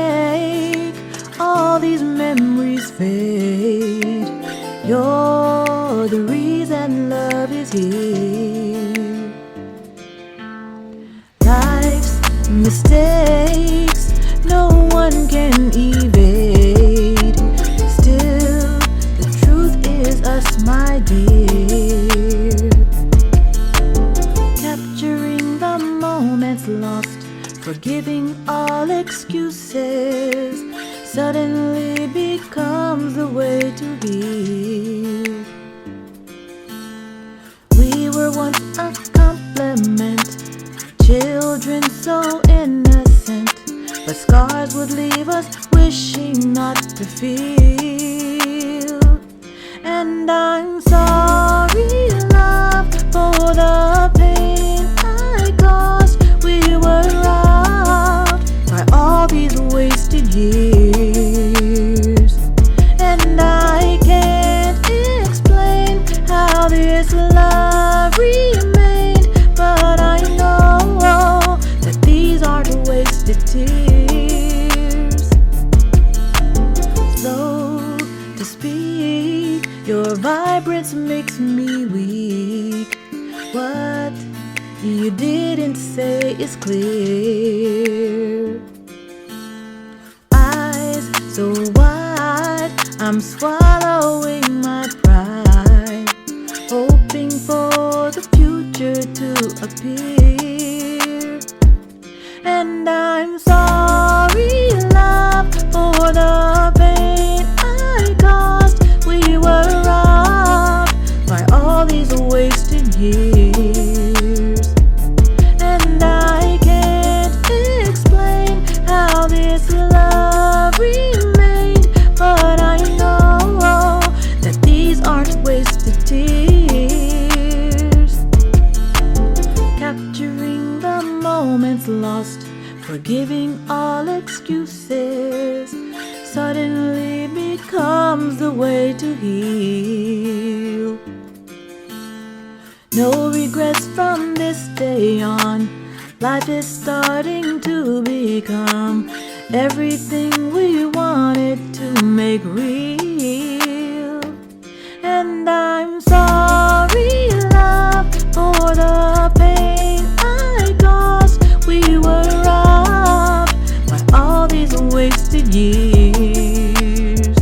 make all these memories fade. You're the reason love is here. Life's mistakes no one can evade. Still, the truth is us, my dear. Capturing the moments lost, forgiving all excuses, suddenly becomes the way to heal. We were once a compliment, children so innocent, but scars would leave us wishing not to feel. And I'm sorry, love, for the pain I caused. We were robbed by all these wasted years, and I can't explain how this love remained, but I know that these aren't wasted tears. Slow to speak, your vibrance makes me weak. What you didn't say is clear. Eyes so wide, I'm swallowing my pride, hoping for the future to appear. And I'm sorry, love, for the pain I caused. We were robbed by all these wasted years, and I can't explain how this love remained, but I know that these aren't wasted tears. Capturing the moments lost, forgiving all excuses, suddenly becomes the way to heal. No regrets from this day on. Life is starting to become everything we wanted to make real. And I'm sorry, love, for the pain I caused. We were robbed by all these wasted years,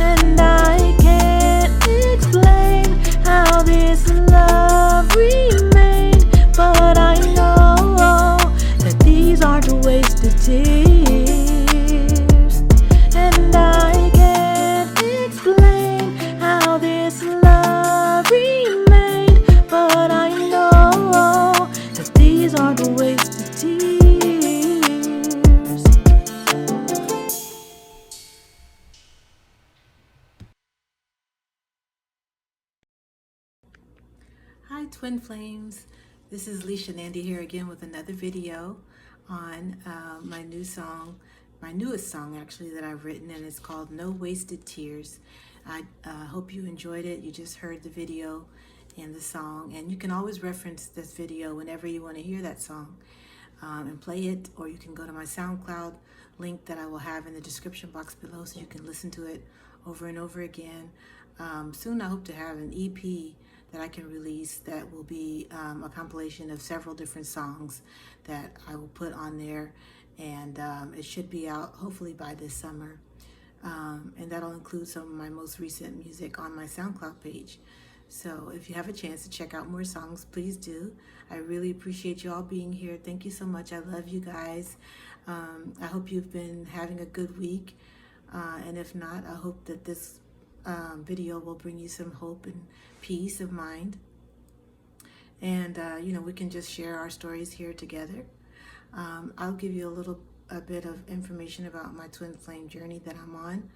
and I can't explain how this love remained, but I know that these aren't wasted tears. And I can't explain how this love remained, but I know that these aren't wasted tears. Hi Twin Flames, this is Lisha Nandi here again with another video on my newest song actually that I've written, and it's called No Wasted Tears. I hope you enjoyed it. You just heard the video and the song, and you can always reference this video whenever you want to hear that song and play it, or you can go to my SoundCloud link that I will have in the description box below so you can listen to it over and over again. Soon I hope to have an EP that I can release that will be a compilation of several different songs that I will put on there, and it should be out hopefully by this summer, and that'll include some of my most recent music on my SoundCloud page. So if you have a chance to check out more songs, please do. I really appreciate you all being here. Thank you so much. I love you guys. I hope you've been having a good week, and if not, I hope that this video will bring you some hope and peace of mind, and we can just share our stories here together. I'll give you a bit of information about my twin flame journey that I'm on.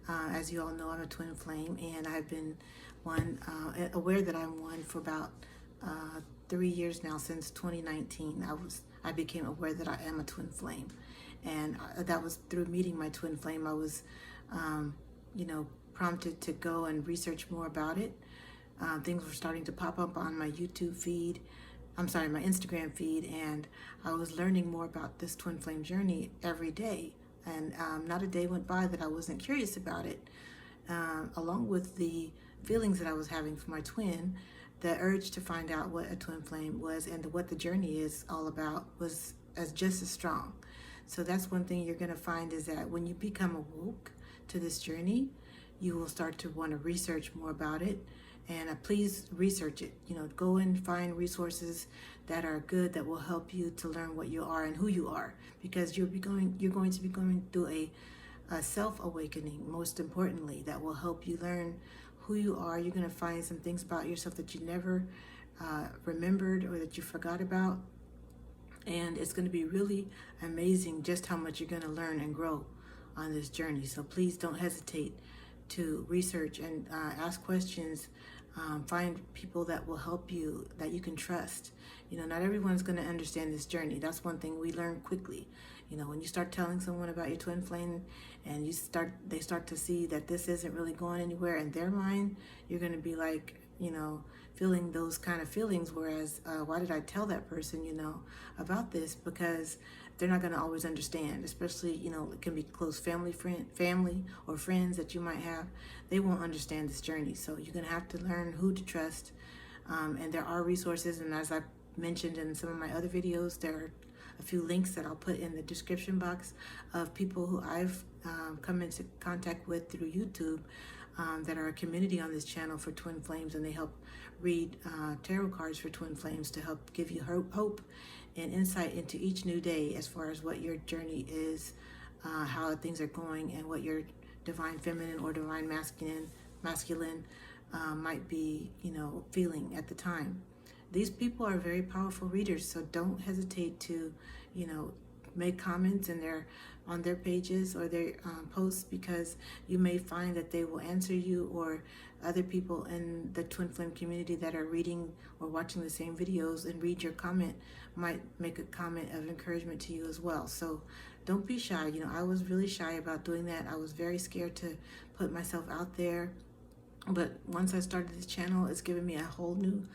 As you all know, I'm a twin flame, and I've been aware that I'm one for about 3 years now. Since 2019 I became aware that I am a twin flame, and that was through meeting my twin flame. I was prompted to go and research more about it. Things were starting to pop up on my YouTube feed, my Instagram feed, and I was learning more about this twin flame journey every day. And not a day went by that I wasn't curious about it. Along with the feelings that I was having for my twin, the urge to find out what a twin flame was and what the journey is all about was just as strong. So that's one thing you're going to find is that when you become awoke to this journey, you will start to want to research more about it. And please research it. Go and find resources that are good, that will help you to learn what you are and who you are, because you're going to be going through a self-awakening, most importantly, that will help you learn who you are. You're going to find some things about yourself that you never remembered or that you forgot about. And it's going to be really amazing just how much you're going to learn and grow on this journey. So please don't hesitate to research and ask questions. Find people that will help you, that you can trust. Not everyone's going to understand this journey. That's one thing we learn quickly. When you start telling someone about your twin flame and they start to see that this isn't really going anywhere in their mind, you're going to be like, feeling those kind of feelings. Whereas, why did I tell that person, about this? Because they're not going to always understand, especially, it can be close family or friends that you might have. They won't understand this journey. So you're going to have to learn who to trust. And there are resources. And as I mentioned in some of my other videos, there are a few links that I'll put in the description box of people who I've come into contact with through YouTube that are a community on this channel for twin flames, and they help read tarot cards for twin flames to help give you hope and insight into each new day as far as what your journey is, how things are going, and what your divine feminine or divine masculine might be, feeling at the time. These people are very powerful readers, so don't hesitate to, make comments on their pages or their posts, because you may find that they will answer you, or other people in the twin flame community that are reading or watching the same videos and read your comment might make a comment of encouragement to you as well. So don't be shy. I was really shy about doing that. I was very scared to put myself out there. But once I started this channel, it's given me a whole new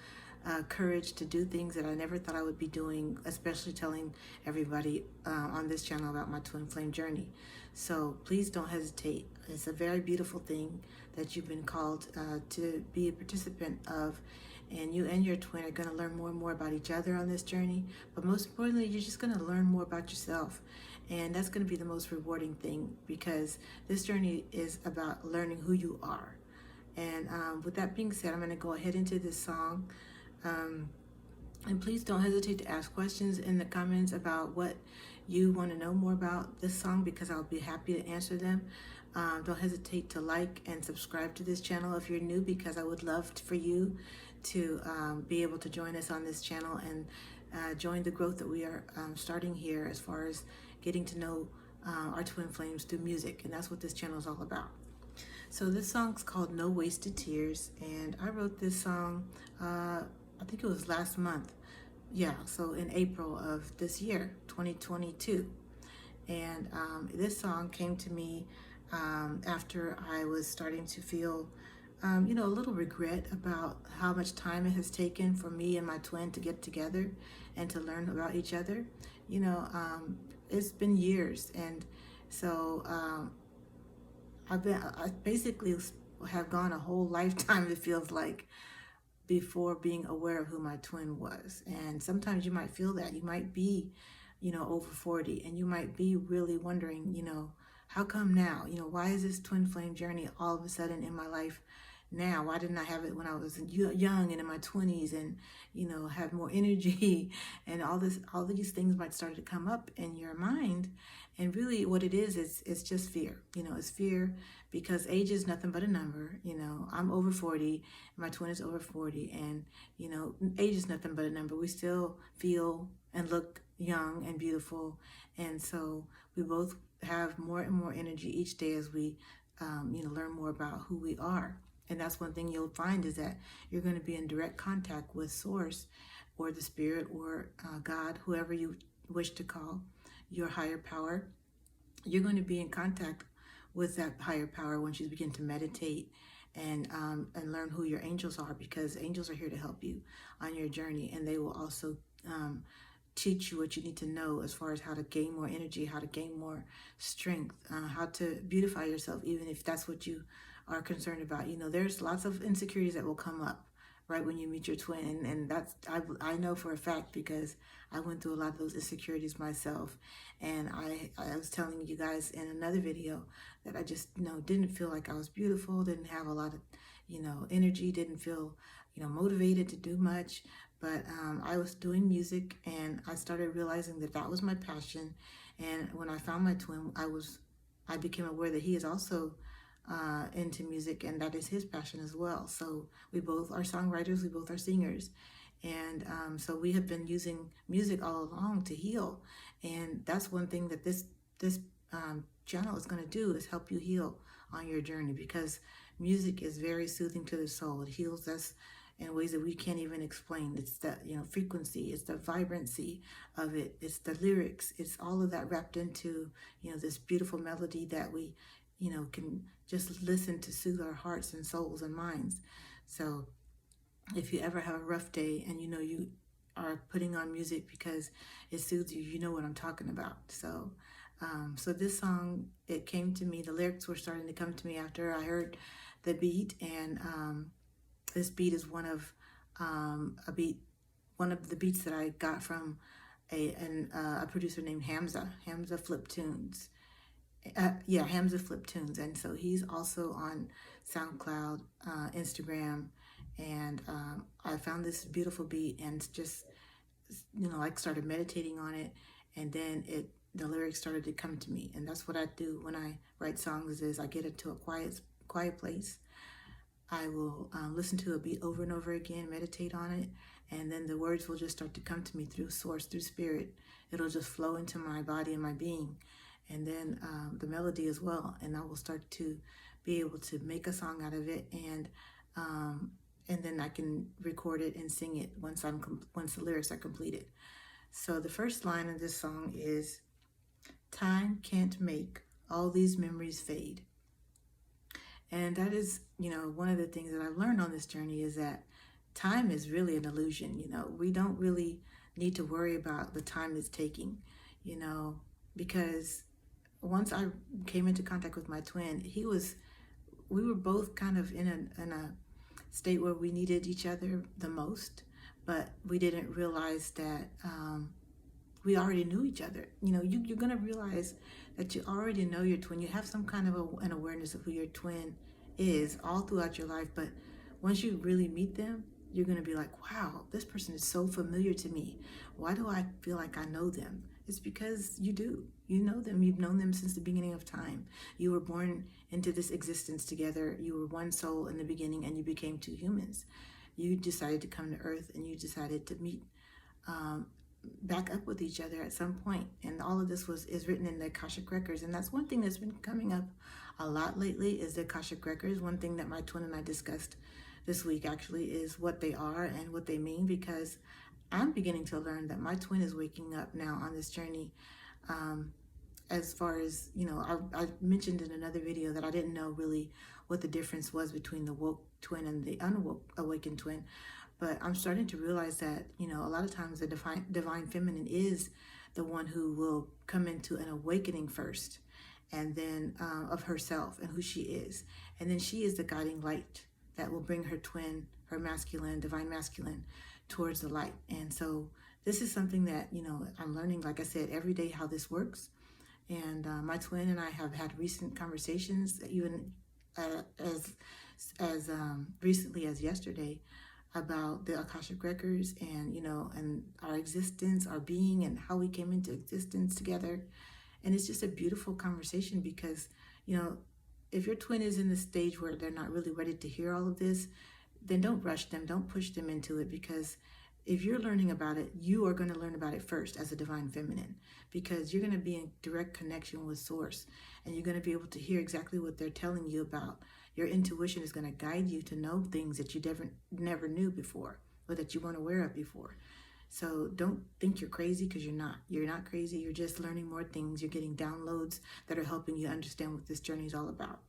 courage to do things that I never thought I would be doing, especially telling everybody on this channel about my twin flame journey. So please don't hesitate. It's a very beautiful thing that you've been called to be a participant of, and you and your twin are going to learn more and more about each other on this journey. But most importantly, you're just going to learn more about yourself. And that's going to be the most rewarding thing, because this journey is about learning who you are. And with that being said, I'm going to go ahead into this song. And please don't hesitate to ask questions in the comments about what you want to know more about this song, because I'll be happy to answer them. Don't hesitate to like and subscribe to this channel if you're new, because I would love for you to be able to join us on this channel and join the growth that we are starting here as far as getting to know our twin flames through music. And that's what this channel is all about. So this song's called No Wasted Tears, and I wrote this song, I think it was last month. Yeah, so in April of this year, 2022. And this song came to me after I was starting to feel, a little regret about how much time it has taken for me and my twin to get together and to learn about each other. It's been years, and so I basically have gone a whole lifetime, it feels like, before being aware of who my twin was. And sometimes you might feel that. You might be, over 40, and you might be really wondering, how come now? Why is this twin flame journey all of a sudden in my life now? Why didn't I have it when I was young and in my 20s and, have more energy? And all these things might start to come up in your mind. And really what it is it's just fear. It's fear, because age is nothing but a number. I'm over 40, my twin is over 40, and, age is nothing but a number. We still feel and look young and beautiful. And so we both have more and more energy each day as we, learn more about who we are. And that's one thing you'll find, is that you're going to be in direct contact with Source, or the Spirit, or God, whoever you wish to call your higher power. You're going to be in contact with that higher power once you begin to meditate and learn who your angels are, because angels are here to help you on your journey, and they will also teach you what you need to know as far as how to gain more energy, how to gain more strength, how to beautify yourself, even if that's what you are concerned about. There's lots of insecurities that will come up right when you meet your twin, and that's I know for a fact, because I went through a lot of those insecurities myself. And I was telling you guys in another video that I just didn't feel like I was beautiful, didn't have a lot of energy, didn't feel motivated to do much. But I was doing music, and I started realizing that that was my passion. And when I found my twin, I became aware that he is also into music, and that is his passion as well. So we both are songwriters, we both are singers, and so we have been using music all along to heal. And that's one thing that this channel is going to do, is help you heal on your journey, because music is very soothing to the soul. It heals us in ways that we can't even explain. It's the frequency, it's the vibrancy of it, it's the lyrics, it's all of that wrapped into this beautiful melody that we can just listen to soothe our hearts and souls and minds. So if you ever have a rough day and you are putting on music because it soothes you, you know what I'm talking about. So so this song, it came to me, the lyrics were starting to come to me after I heard the beat. And this beat is one of the beats that I got from a producer named Hamza Flip Tunes. Hamza Flip Tunes. And so he's also on SoundCloud, Instagram, and I found this beautiful beat and just started meditating on it, and then the lyrics started to come to me. And that's what I do when I write songs, is I get into a quiet place. I will listen to a beat over and over again, meditate on it, and then the words will just start to come to me through source, through spirit. It'll just flow into my body and my being, and then the melody as well. And I will start to be able to make a song out of it, and then I can record it and sing it once the lyrics are completed. So the first line of this song is, "Time can't make all these memories fade." And that is, one of the things that I've learned on this journey, is that time is really an illusion. We don't really need to worry about the time it's taking, because once I came into contact with my twin, we were both kind of in a state where we needed each other the most, but we didn't realize that we already knew each other. You're going to realize that you already know your twin. You have some kind of an awareness of who your twin is all throughout your life, but once you really meet them, you're going to be like, wow, this person is so familiar to me. Why do I feel like I know them? It's because you do. You know them. You've known them since the beginning of time. You were born into this existence together. You were one soul in the beginning, and you became two humans. You decided to come to Earth, and you decided to meet back up with each other at some point. And all of this is written in the Akashic Records. And that's one thing that's been coming up a lot lately, is the Akashic Records. One thing that my twin and I discussed this week actually is what they are and what they mean, because I'm beginning to learn that my twin is waking up now on this journey. As far as, I mentioned in another video that I didn't know really what the difference was between the woke twin and the unawakened twin. But I'm starting to realize that, a lot of times the divine feminine is the one who will come into an awakening first, and then of herself and who she is. And then she is the guiding light that will bring her twin, her masculine, divine masculine, towards the light. And so this is something that, I'm learning, like I said, every day how this works. And my twin and I have had recent conversations, even as recently as yesterday, about the Akashic Records and, and our existence, our being, and how we came into existence together. And it's just a beautiful conversation, because, if your twin is in the stage where they're not really ready to hear all of this, then don't rush them, don't push them into it, because if you're learning about it, you are going to learn about it first as a divine feminine, because you're going to be in direct connection with source, and you're going to be able to hear exactly what they're telling you about. Your intuition is going to guide you to know things that you never knew before, or that you weren't aware of before. So don't think you're crazy, because you're not. You're not crazy. You're just learning more things. You're getting downloads that are helping you understand what this journey is all about.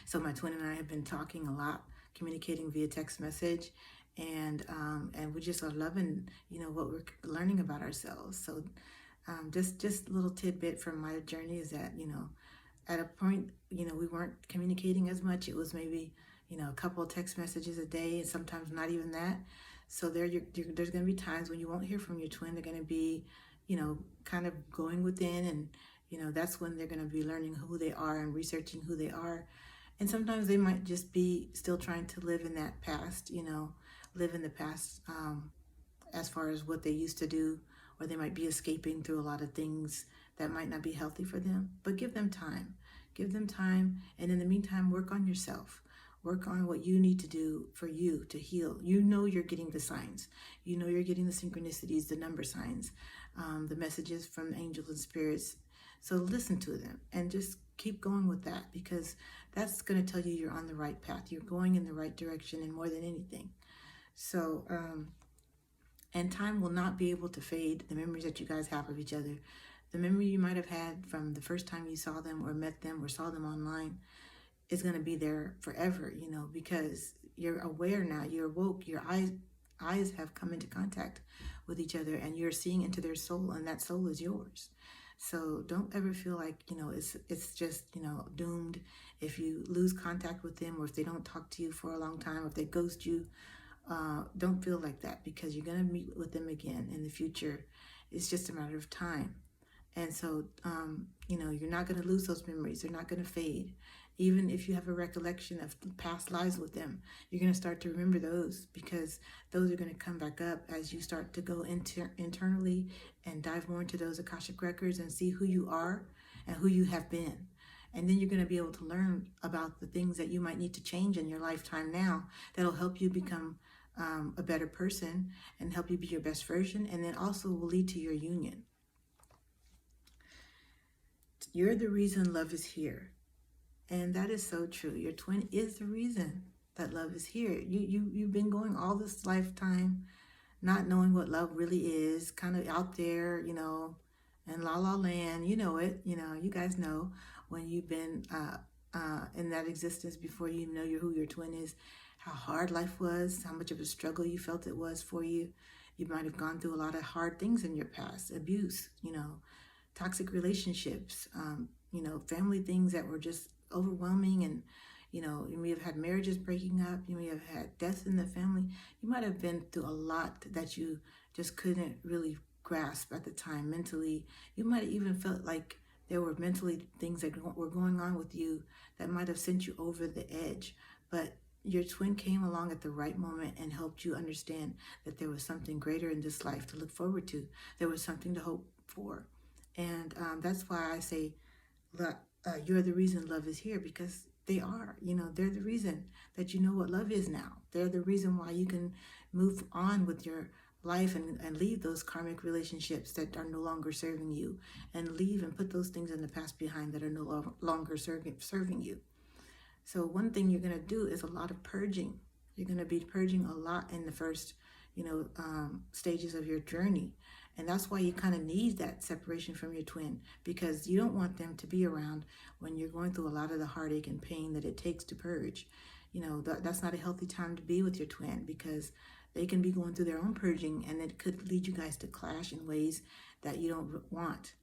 So my twin and I have been talking a lot, communicating via text message, and we just are loving, what we're learning about ourselves. So just a little tidbit from my journey is that, at a point, we weren't communicating as much. It was maybe, a couple of text messages a day, and sometimes not even that. So there's going to be times when you won't hear from your twin. They're going to be, kind of going within, and, that's when they're going to be learning who they are and researching who they are. And sometimes they might just be still trying to live in that past, live in the past, as far as what they used to do, or they might be escaping through a lot of things that might not be healthy for them. But give them time. Give them time, and in the meantime, work on yourself. Work on what you need to do for you to heal. You're getting the signs. You're getting the synchronicities, the number signs, the messages from angels and spirits. So listen to them and just keep going with that, because that's going to tell you you're on the right path. You're going in the right direction, and more than anything. So, and time will not be able to fade the memories that you guys have of each other. The memory you might have had from the first time you saw them or met them or saw them online is going to be there forever, because you're aware now, you're woke, your eyes have come into contact with each other, and you're seeing into their soul, and that soul is yours. So don't ever feel like, it's just, doomed if you lose contact with them, or if they don't talk to you for a long time, or if they ghost you. Don't feel like that, because you're going to meet with them again in the future. It's just a matter of time. And so, you're not going to lose those memories. They're not going to fade. Even if you have a recollection of past lives with them, you're going to start to remember those, because those are going to come back up as you start to go internally and dive more into those Akashic records and see who you are and who you have been. And then you're going to be able to learn about the things that you might need to change in your lifetime now that'll help you become a better person and help you be your best version, and then also will lead to your union. You're the reason love is here. And that is so true. Your twin is the reason that love is here. You've been going all this lifetime not knowing what love really is, kind of out there, in la la land. You know it. You guys know when you've been in that existence before you know who your twin is, how hard life was, how much of a struggle you felt it was for you. You might have gone through a lot of hard things in your past, abuse, toxic relationships, family things that were just overwhelming, and you may have had marriages breaking up, you may have had deaths in the family. You might have been through a lot that you just couldn't really grasp at the time mentally. You might have even felt like there were mentally things that were going on with you that might have sent you over the edge, but your twin came along at the right moment and helped you understand that there was something greater in this life to look forward to. There was something to hope for. And that's why I say that you're the reason love is here, because they are. They're the reason that you know what love is now. They're the reason why you can move on with your life and leave those karmic relationships that are no longer serving you, and leave and put those things in the past behind that are no longer serving you. So one thing you're going to do is a lot of purging. You're going to be purging a lot in the first, stages of your journey. And that's why you kind of need that separation from your twin, because you don't want them to be around when you're going through a lot of the heartache and pain that it takes to purge. That's not a healthy time to be with your twin, because they can be going through their own purging, and it could lead you guys to clash in ways that you don't want,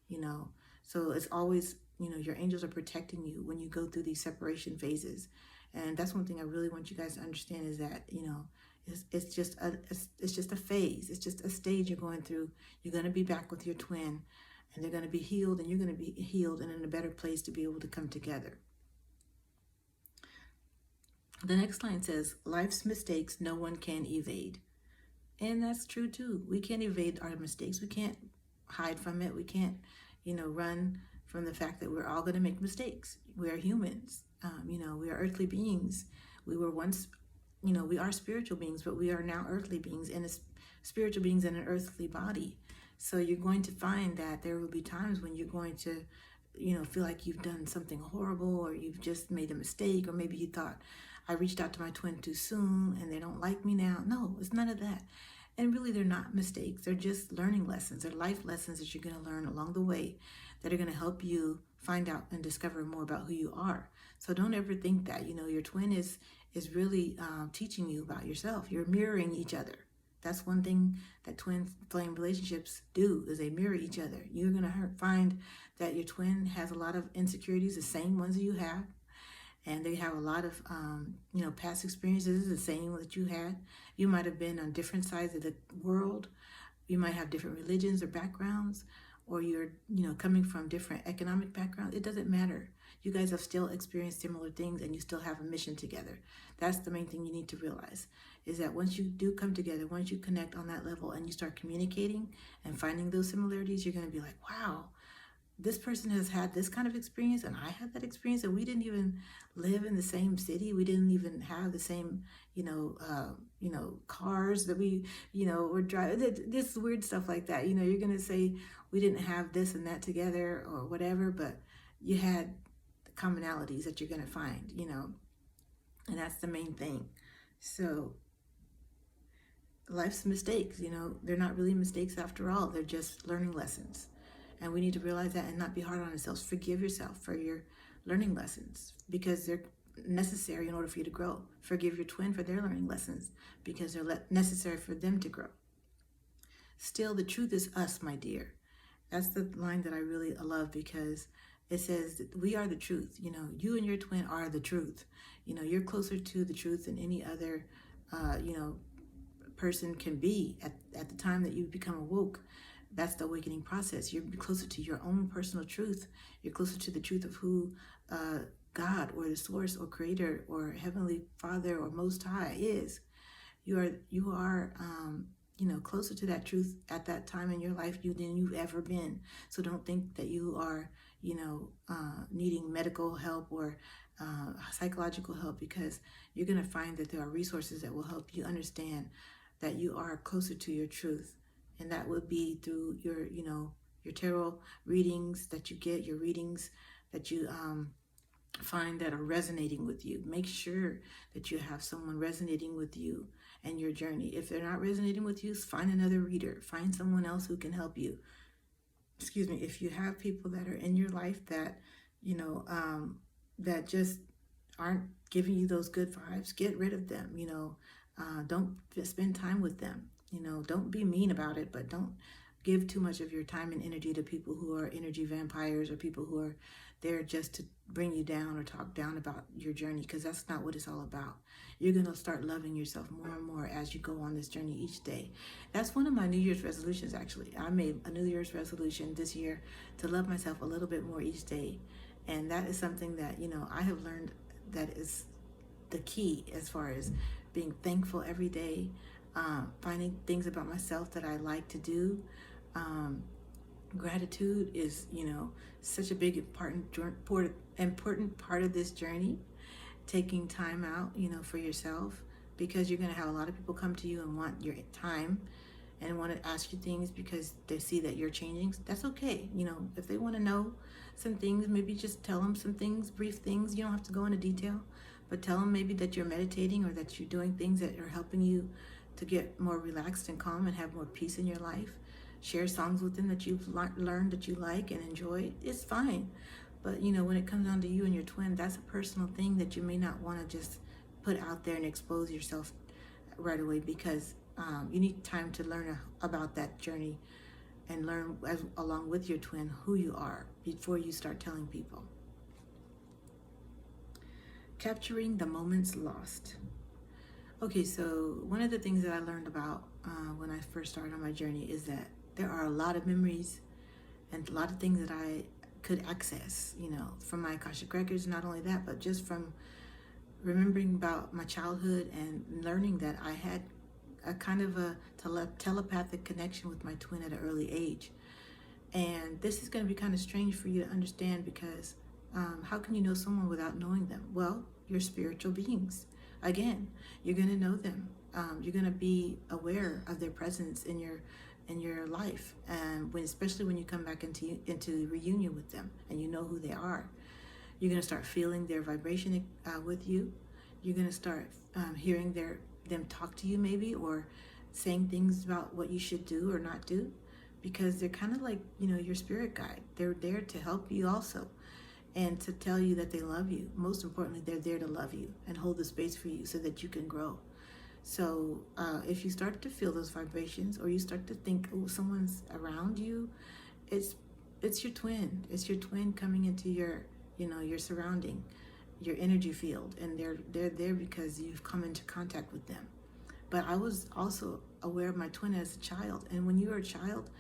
So it's always, your angels are protecting you when you go through these separation phases. And that's one thing I really want you guys to understand, is that, it's just a phase. It's just a stage you're going through. You're going to be back with your twin, and they're going to be healed, and you're going to be healed and in a better place to be able to come together. The next line says, life's mistakes no one can evade. And that's true too. We can't evade our mistakes. We can't hide from it. We can't, run from the fact that we're all going to make mistakes. We are humans. We are earthly beings. We were once, we are spiritual beings, but we are now earthly beings, and spiritual beings in an earthly body. So you're going to find that there will be times when you're going to, feel like you've done something horrible, or you've just made a mistake, or maybe you thought, I reached out to my twin too soon and they don't like me now. No, it's none of that. And really, they're not mistakes. They're just learning lessons. They're life lessons that you're going to learn along the way that are going to help you find out and discover more about who you are. So don't ever think that, your twin is is really teaching you about yourself. You're mirroring each other. That's one thing that twin flame relationships do, is they mirror each other. You're going to find that your twin has a lot of insecurities, the same ones that you have. And they have a lot of, past experiences, the same that you had. You might have been on different sides of the world. You might have different religions or backgrounds, or you're, coming from different economic backgrounds. It doesn't matter. You guys have still experienced similar things, and you still have a mission together. That's the main thing you need to realize, is that once you do come together, once you connect on that level and you start communicating and finding those similarities, you're going to be like, wow, this person has had this kind of experience and I had that experience, and we didn't even live in the same city. We didn't even have the same, cars that we, were driving, this weird stuff like that. You're going to say we didn't have this and that together or whatever, but you had commonalities that you're going to find, and that's the main thing. So life's mistakes, they're not really mistakes after all. They're just learning lessons. And we need to realize that and not be hard on ourselves. Forgive yourself for your learning lessons, because they're necessary in order for you to grow. Forgive your twin for their learning lessons, because they're necessary for them to grow. Still, the truth is us, my dear. That's the line that I really love, because it says that we are the truth. You and your twin are the truth. You're closer to the truth than any other, person can be at the time that you become awoke. That's the awakening process. You're closer to your own personal truth. You're closer to the truth of who God or the source or creator or heavenly father or most high is. You are closer to that truth at that time in your life than you've ever been. So don't think that you are, needing medical help or psychological help, because you're going to find that there are resources that will help you understand that you are closer to your truth. And that would be through your tarot readings that you get, your readings that you find that are resonating with you. Make sure that you have someone resonating with you and your journey. If they're not resonating with you, find another reader. Find someone else who can help you. Excuse me. If you have people that are in your life that, that just aren't giving you those good vibes, get rid of them. Don't spend time with them. Don't be mean about it, but don't give too much of your time and energy to people who are energy vampires or people who are there just to bring you down or talk down about your journey, because that's not what it's all about. You're going to start loving yourself more and more as you go on this journey each day. That's one of my New Year's resolutions, actually. I made a New Year's resolution this year to love myself a little bit more each day. And that is something that, I have learned that is the key as far as being thankful every day. Finding things about myself that I like to do. Gratitude is, such a big important part of this journey. Taking time out, for yourself, because you're going to have a lot of people come to you and want your time and want to ask you things because they see that you're changing. That's okay. If they want to know some things, maybe just tell them some things, brief things. You don't have to go into detail, but tell them maybe that you're meditating or that you're doing things that are helping you to get more relaxed and calm and have more peace in your life. Share songs with them that you've learned that you like and enjoy. It's fine. But, when it comes down to you and your twin, that's a personal thing that you may not want to just put out there and expose yourself right away, because you need time to learn about that journey and learn along with your twin who you are before you start telling people. Capturing the moments lost. Okay, so one of the things that I learned about when I first started on my journey is that there are a lot of memories and a lot of things that I could access, from my Akashic records. Not only that, but just from remembering about my childhood and learning that I had a kind of a telepathic connection with my twin at an early age. And this is going to be kind of strange for you to understand, because how can you know someone without knowing them? Well, you're spiritual beings. Again, you're going to know them. You're going to be aware of their presence in your life, and especially when you come back into reunion with them and you know who they are. You're going to start feeling their vibration with you. You're going to start hearing them talk to you, maybe, or saying things about what you should do or not do, because they're kind of like, your spirit guide. They're there to help you also. and to tell you that they love you. Most importantly, they're there to love you and hold the space for you so that you can grow. So if you start to feel those vibrations, or you start to think, oh, someone's around you, it's your twin. It's your twin coming into your, your surrounding, your energy field, and they're there because you've come into contact with them. But I was also aware of my twin as a child, and when you are a child,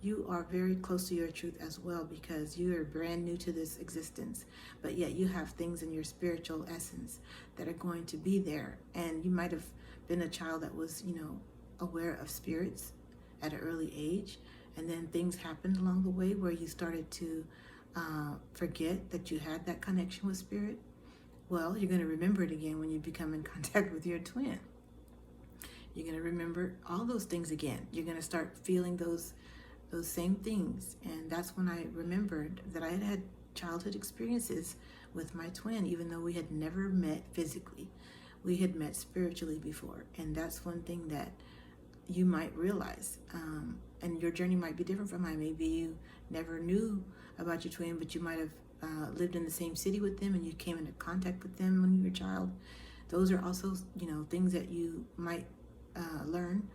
you are very close to your truth as well, because you are brand new to this existence, but yet you have things in your spiritual essence that are going to be there. And you might have been a child that was, aware of spirits at an early age, and then things happened along the way where you started to forget that you had that connection with spirit. Well, you're going to remember it again when you become in contact with your twin. You're going to remember all those things again. You're going to start feeling those same things. And that's when I remembered that I had had childhood experiences with my twin, even though we had never met physically. We had met spiritually before. And that's one thing that you might realize. And your journey might be different from mine. Maybe you never knew about your twin, but you might have lived in the same city with them, and you came into contact with them when you were a child. Those are also, things that you might learn,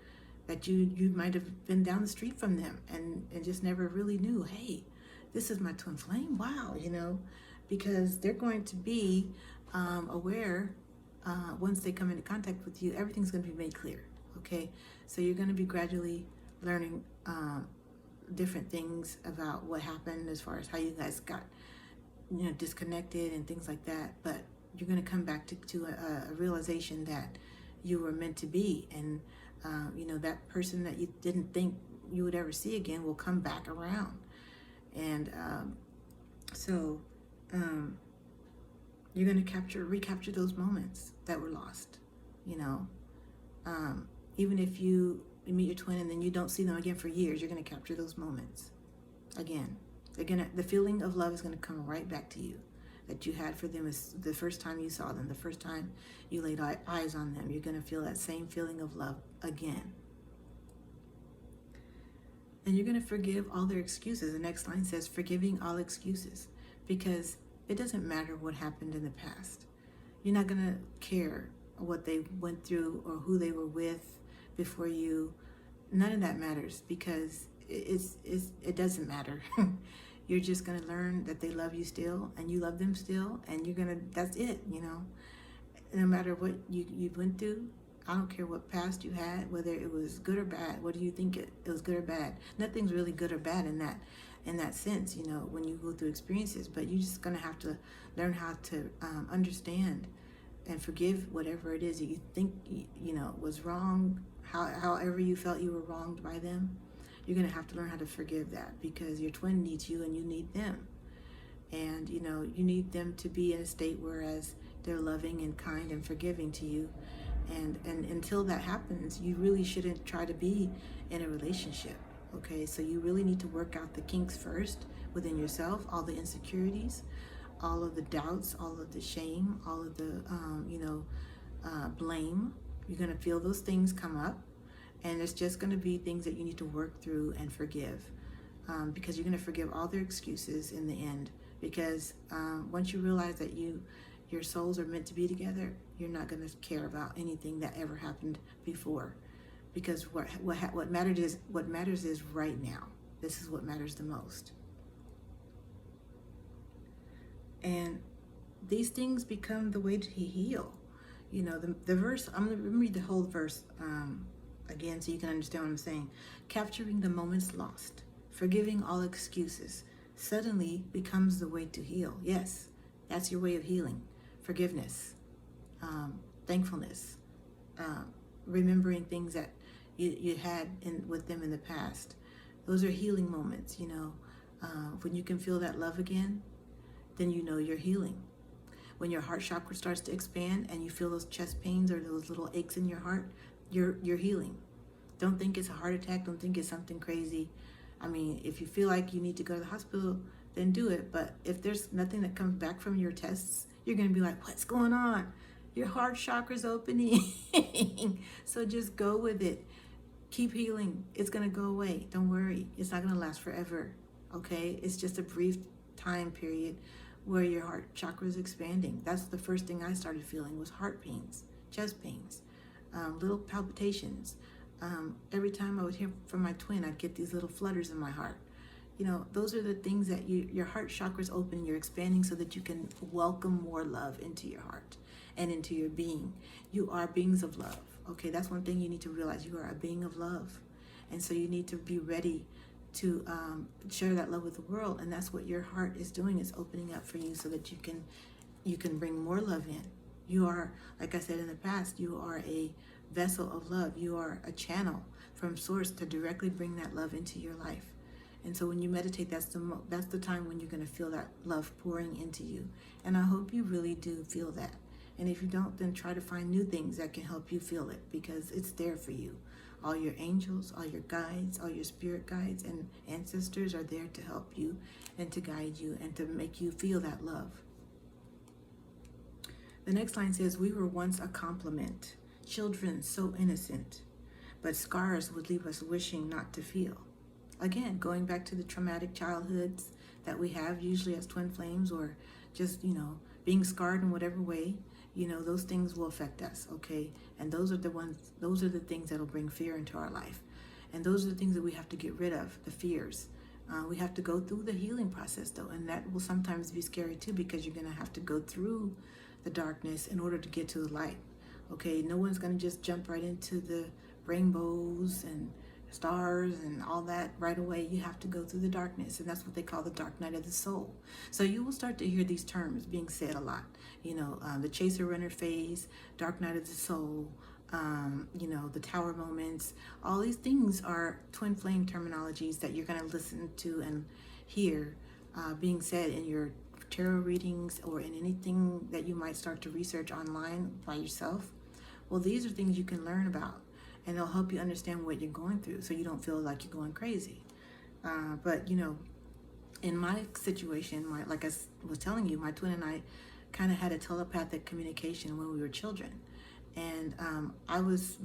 that you might have been down the street from them and just never really knew, hey, this is my twin flame. Wow, because they're going to be aware once they come into contact with you. Everything's going to be made clear. Okay, so you're going to be gradually learning different things about what happened, as far as how you guys got disconnected and things like that. But you're going to come back to a realization that you were meant to be, and that person that you didn't think you would ever see again will come back around. And so you're going to recapture those moments that were lost. Even if you meet your twin and then you don't see them again for years, you're going to capture those moments again. The feeling of love is going to come right back to you, that you had for them is the first time you saw them, the first time you laid eyes on them. You're going to feel that same feeling of love again. And you're going to forgive all their excuses. The next line says, forgiving all excuses, because it doesn't matter what happened in the past. You're not going to care what they went through or who they were with before you. None of that matters, because it doesn't matter. You're just going to learn that they love you still, and you love them still, and that's it. No matter what you went through, I don't care what past you had, whether it was good or bad. What do you think it was, good or bad? Nothing's really good or bad in that sense, when you go through experiences. But you're just going to have to learn how to understand and forgive whatever it is that you think was wrong. However you felt you were wronged by them, you're going to have to learn how to forgive that, because your twin needs you and you need them. And you need them to be in a state whereas they're loving and kind and forgiving to you. And until that happens, you really shouldn't try to be in a relationship. Okay, so you really need to work out the kinks first within yourself, all the insecurities, all of the doubts, all of the shame, all of the blame. You're going to feel those things come up, and it's just going to be things that you need to work through and forgive, because you're going to forgive all their excuses in the end. Because once you realize that your souls are meant to be together, you're not going to care about anything that ever happened before, because what matters is right now. This is what matters the most. And these things become the way to heal. The verse, I'm going to read the whole verse again so you can understand what I'm saying. Capturing the moments lost, forgiving all excuses, suddenly becomes the way to heal. Yes, that's your way of healing. Forgiveness, thankfulness, remembering things that you had with them in the past. Those are healing moments. When you can feel that love again, then you're healing. When your heart chakra starts to expand and you feel those chest pains or those little aches in your heart, you're healing. Don't think it's a heart attack. Don't think it's something crazy. I mean, if you feel like you need to go to the hospital, then do it. But if there's nothing that comes back from your tests, you're going to be like, what's going on? Your heart chakra's opening. So just go with it. Keep healing. It's going to go away. Don't worry. It's not going to last forever. Okay? It's just a brief time period where your heart chakra is expanding. That's the first thing I started feeling was heart pains, chest pains, little palpitations. Every time I would hear from my twin, I'd get these little flutters in my heart. You know, those are the things that your heart chakra is open, you're expanding so that you can welcome more love into your heart and into your being. You are beings of love. Okay, that's one thing you need to realize. You are a being of love. And so you need to be ready to share that love with the world. And that's what your heart is doing, is opening up for you so that you can bring more love in. You are, like I said in the past, you are a vessel of love. You are a channel from source to directly bring that love into your life. And so when you meditate, that's the time when you're going to feel that love pouring into you. And I hope you really do feel that. And if you don't, then try to find new things that can help you feel it, because it's there for you. All your angels, all your guides, all your spirit guides and ancestors are there to help you and to guide you and to make you feel that love. The next line says, we were once a complement, children so innocent, but scars would leave us wishing not to feel. Again, going back to the traumatic childhoods that we have, usually as twin flames, or just, being scarred in whatever way, those things will affect us, okay? And those are the things that'll bring fear into our life. And those are the things that we have to get rid of, the fears. We have to go through the healing process, though, and that will sometimes be scary, too, because you're going to have to go through the darkness in order to get to the light, okay? No one's going to just jump right into the rainbows and stars and all that right away. You have to go through the darkness, and that's what they call the dark night of the soul. So you will start to hear these terms being said a lot. The chaser runner phase, dark night of the soul, the tower moments. All these things are twin flame terminologies that you're going to listen to and hear being said in your tarot readings or in anything that you might start to research online by yourself. Well, these are things you can learn about, and they'll help you understand what you're going through so you don't feel like you're going crazy. But in my situation, like I was telling you, my twin and I kind of had a telepathic communication when we were children. And I was,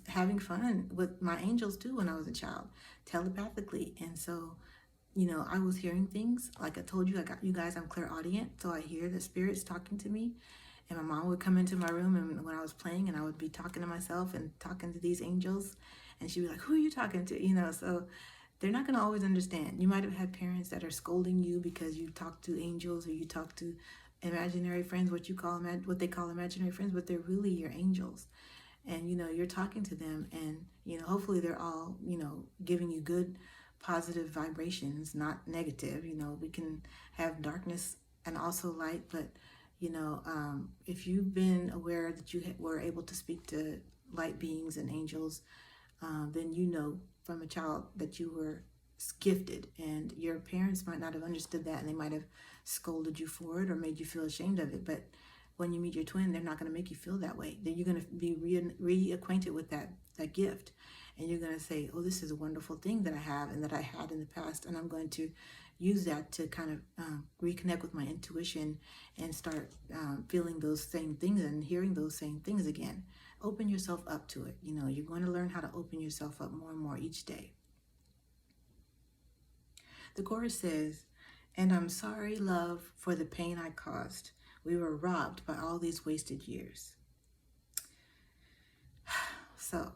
having fun with my angels too when I was a child, telepathically. And so, I was hearing things. Like I told you, you guys, I'm clairaudient. So I hear the spirits talking to me. And my mom would come into my room, and when I was playing, and I would be talking to myself and talking to these angels, and she'd be like, who are you talking to? So they're not going to always understand. You might have had parents that are scolding you because you talk to angels or you talk to imaginary friends, what they call imaginary friends, but they're really your angels. And, you're talking to them, and, hopefully they're all, giving you good, positive vibrations, not negative. We can have darkness and also light, but if you've been aware that you were able to speak to light beings and angels, then from a child that you were gifted, and your parents might not have understood that, and they might have scolded you for it or made you feel ashamed of it. But when you meet your twin, they're not going to make you feel that way. Then you're going to be reacquainted with that gift, and you're going to say, oh, this is a wonderful thing that I have and that I had in the past, and I'm going to use that to kind of reconnect with my intuition and start feeling those same things and hearing those same things again. Open yourself up to it. You're going to learn how to open yourself up more and more each day. The chorus says, and I'm sorry, love, for the pain I caused. We were robbed by all these wasted years. So,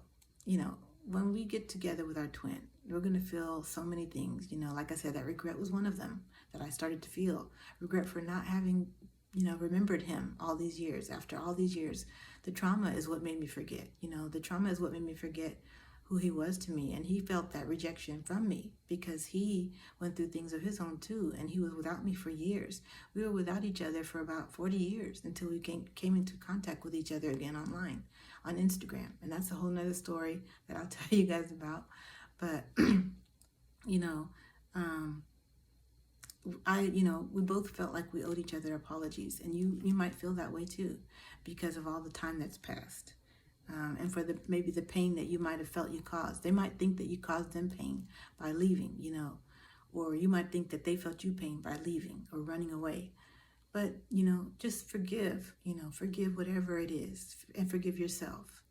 when we get together with our twin, we're going to feel so many things. Like I said, that regret was one of them that I started to feel. Regret for not having, remembered him all these years. After all these years, the trauma is what made me forget. The trauma is what made me forget who he was to me. And he felt that rejection from me because he went through things of his own too. And he was without me for years. We were without each other for about 40 years until we came into contact with each other again online on Instagram. And that's a whole nother story that I'll tell you guys about. But, we both felt like we owed each other apologies. And you might feel that way too because of all the time that's passed. And for maybe the pain that you might have felt you caused. They might think that you caused them pain by leaving, or you might think that they felt you pain by leaving or running away. But, just forgive whatever it is, and forgive yourself.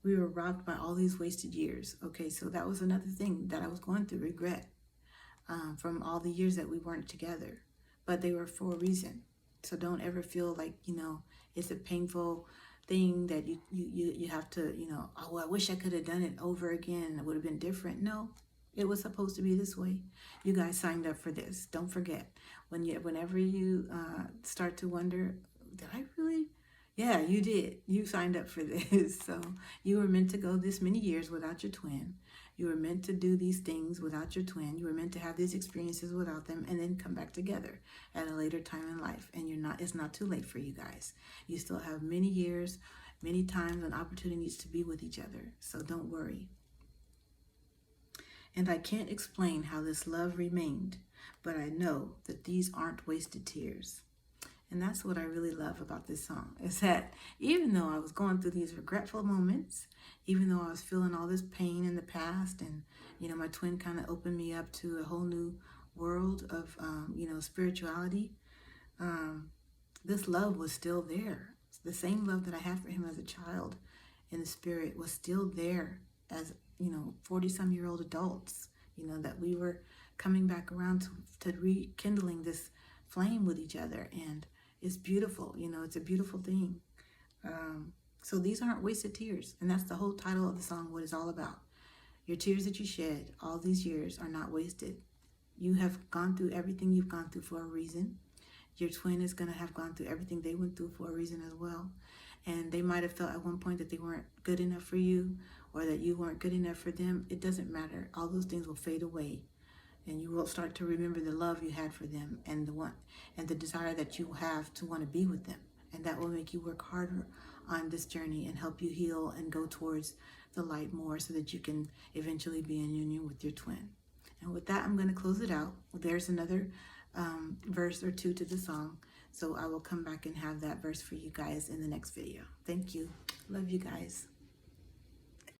We were robbed by all these wasted years. Okay, so that was another thing that I was going through, regret from all the years that we weren't together. but they were for a reason. So don't ever feel like, it's a painful thing that you have to, oh, I wish I could have done it over again. It would have been different. No, it was supposed to be this way. You guys signed up for this. Don't forget, whenever you start to wonder, did I really? Yeah, you did. You signed up for this. So you were meant to go this many years without your twin. You were meant to do these things without your twin. You were meant to have these experiences without them and then come back together at a later time in life. And it's not too late for you guys. You still have many years, many times and opportunities to be with each other. So don't worry. And I can't explain how this love remained, but I know that these aren't wasted tears. And that's what I really love about this song, is that even though I was going through these regretful moments, even though I was feeling all this pain in the past, and, my twin kind of opened me up to a whole new world of, spirituality, this love was still there. The same love that I had for him as a child in the spirit was still there as, 40-some-year-old adults, that we were coming back around to rekindling this flame with each other. And it's beautiful, it's a beautiful thing. So these aren't wasted tears. And that's the whole title of the song, what it's all about. Your tears that you shed all these years are not wasted. You have gone through everything you've gone through for a reason. Your twin is going to have gone through everything they went through for a reason as well. And they might have felt at one point that they weren't good enough for you, or that you weren't good enough for them. It doesn't matter. All those things will fade away. And you will start to remember the love you had for them, and the desire that you have to want to be with them. And that will make you work harder on this journey and help you heal and go towards the light more, so that you can eventually be in union with your twin. And with that, I'm going to close it out. There's another verse or two to the song, so I will come back and have that verse for you guys in the next video. Thank you. Love you guys.